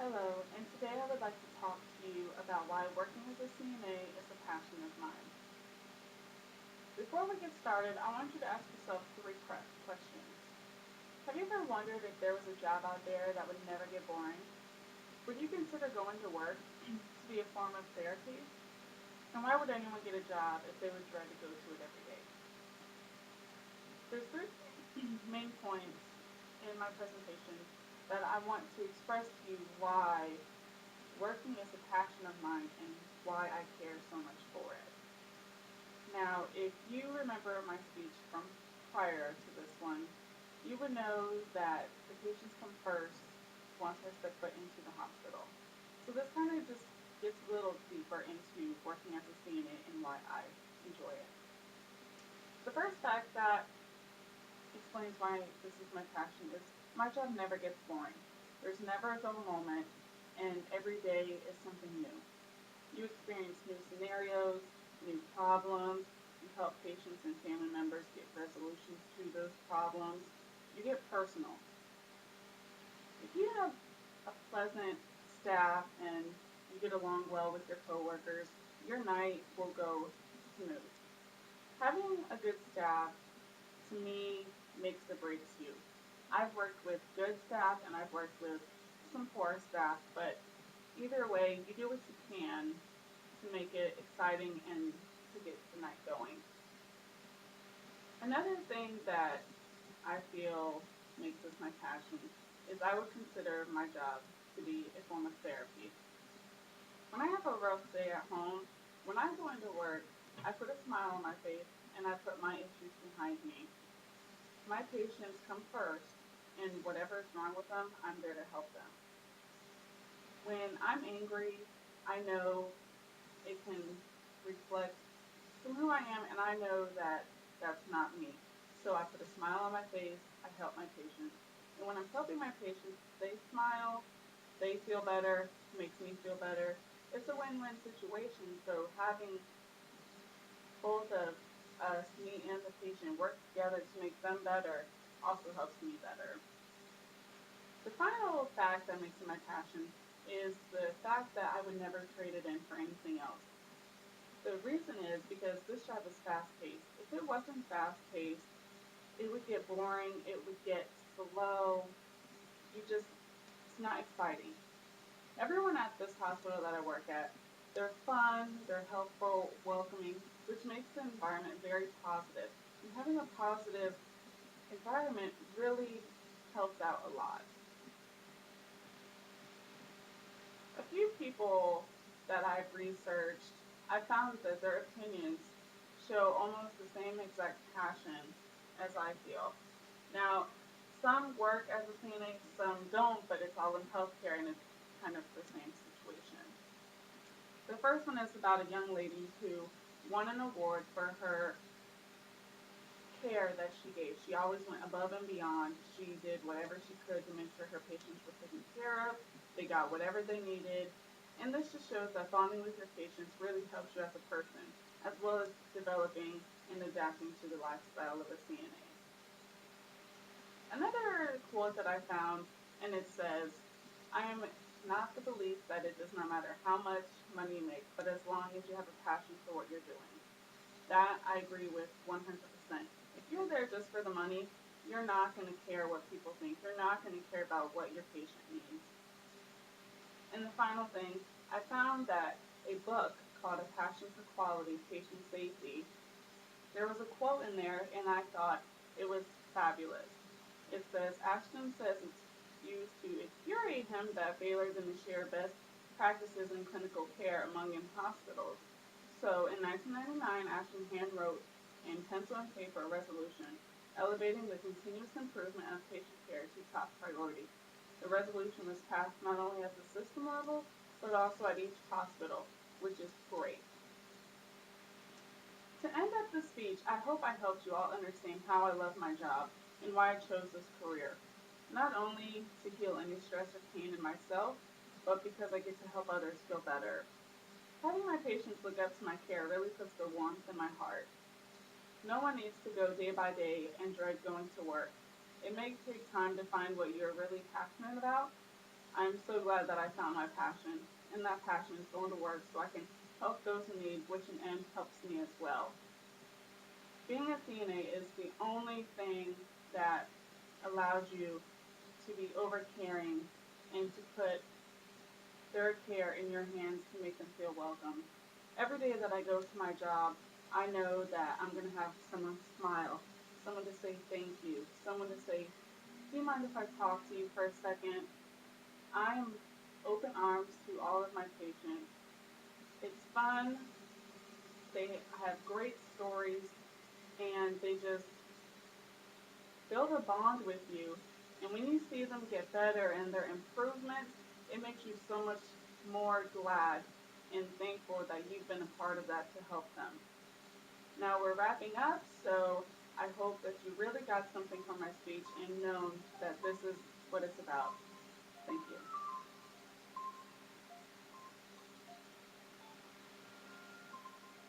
Hello, and today I would like to talk to you about why working as a CNA is a passion of mine. Before we get started, I want you to ask yourself three questions. Have you ever wondered if there was a job out there that would never get boring? Would you consider going to work to be a form of therapy? And why would anyone get a job if they would dread to go to it every day? There's three main points in my presentation that I want to express to you why working is a passion of mine and why I care so much for it. Now, if you remember my speech from prior to this one, you would know that the patients come first once I step foot into the hospital. So this kind of just gets a little deeper into working as a CNA and why I enjoy it. The first fact that explains why this is my passion is my job never gets boring. There's never a dull moment, and every day is something new. You experience new scenarios, new problems. You help patients and family members get resolutions to those problems. You get personal. If you have a pleasant staff and you get along well with your coworkers, your night will go smooth. Having a good staff, to me, makes or breaks you. I've worked with good staff and I've worked with some poor staff, but either way, you do what you can to make it exciting and to get the night going. Another thing that I feel makes this my passion is I would consider my job to be a form of therapy. When I have a rough day at home, when I go into work, I put a smile on my face and I put my issues behind me. My patients come first, and whatever is wrong with them, I'm there to help them. When I'm angry, I know it can reflect from who I am, and I know that that's not me. So I put a smile on my face, I help my patients. And when I'm helping my patients, they smile, they feel better, makes me feel better. It's a win-win situation. So having both of us, me and the patient, work together to make them better also helps me better. The final fact that makes it my passion is the fact that I would never trade it in for anything else. The reason is because this job is fast paced. If it wasn't fast paced, it would get boring, it would get slow. It's not exciting. Everyone at this hospital that I work at, they're fun, they're helpful, welcoming, which makes the environment very positive. And having a positive environment really helps out a lot. A few people that I've researched, I found that their opinions show almost the same exact passion as I feel. Now, some work as a CNA, some don't, but it's all in healthcare and it's kind of the same situation. The first one is about a young lady who won an award for her care that she gave. She always went above and beyond. She did whatever she could to make sure her patients were taken care of. They got whatever they needed. And this just shows that bonding with your patients really helps you as a person, as well as developing and adapting to the lifestyle of a CNA. Another quote that I found, and it says, I am not the belief that it does not matter how much money you make, but as long as you have a passion for what you're doing. That I agree with 100%. If you're there just for the money, you're not going to care what people think. You're not going to care about what your patient needs. And the final thing, I found that a book called A Passion for Quality, Patient Safety, there was a quote in there, and I thought it was fabulous. It says, Ashton says it's used to infuriate him that Baylor didn't share best practices in clinical care among in hospitals. So in 1999, Ashton handwrote in pencil and paper a resolution elevating the continuous improvement of patient care to top priority. The resolution was passed not only at the system level, but also at each hospital, which is great. To end up the speech, I hope I helped you all understand how I love my job and why I chose this career. Not only to heal any stress or pain in myself, but because I get to help others feel better. Having my patients look up to my care really puts the warmth in my heart. No one needs to go day by day and dread going to work. It may take time to find what you're really passionate about, I'm so glad that I found my passion, and that passion is going to work so I can help those in need, which in end helps me as well. Being a CNA is the only thing that allows you to be overcaring and to put their care in your hands to make them feel welcome. Every day that I go to my job, I know that I'm going to have someone smile, someone to say thank you, someone to say, do you mind if I talk to you for a second? I am open arms to all of my patients. It's fun. They have great stories, and they just build a bond with you. And when you see them get better and their improvements, it makes you so much more glad and thankful that you've been a part of that to help them. Now we're wrapping up, so I hope that you really got something from my speech and known that this is what it's about. Thank you.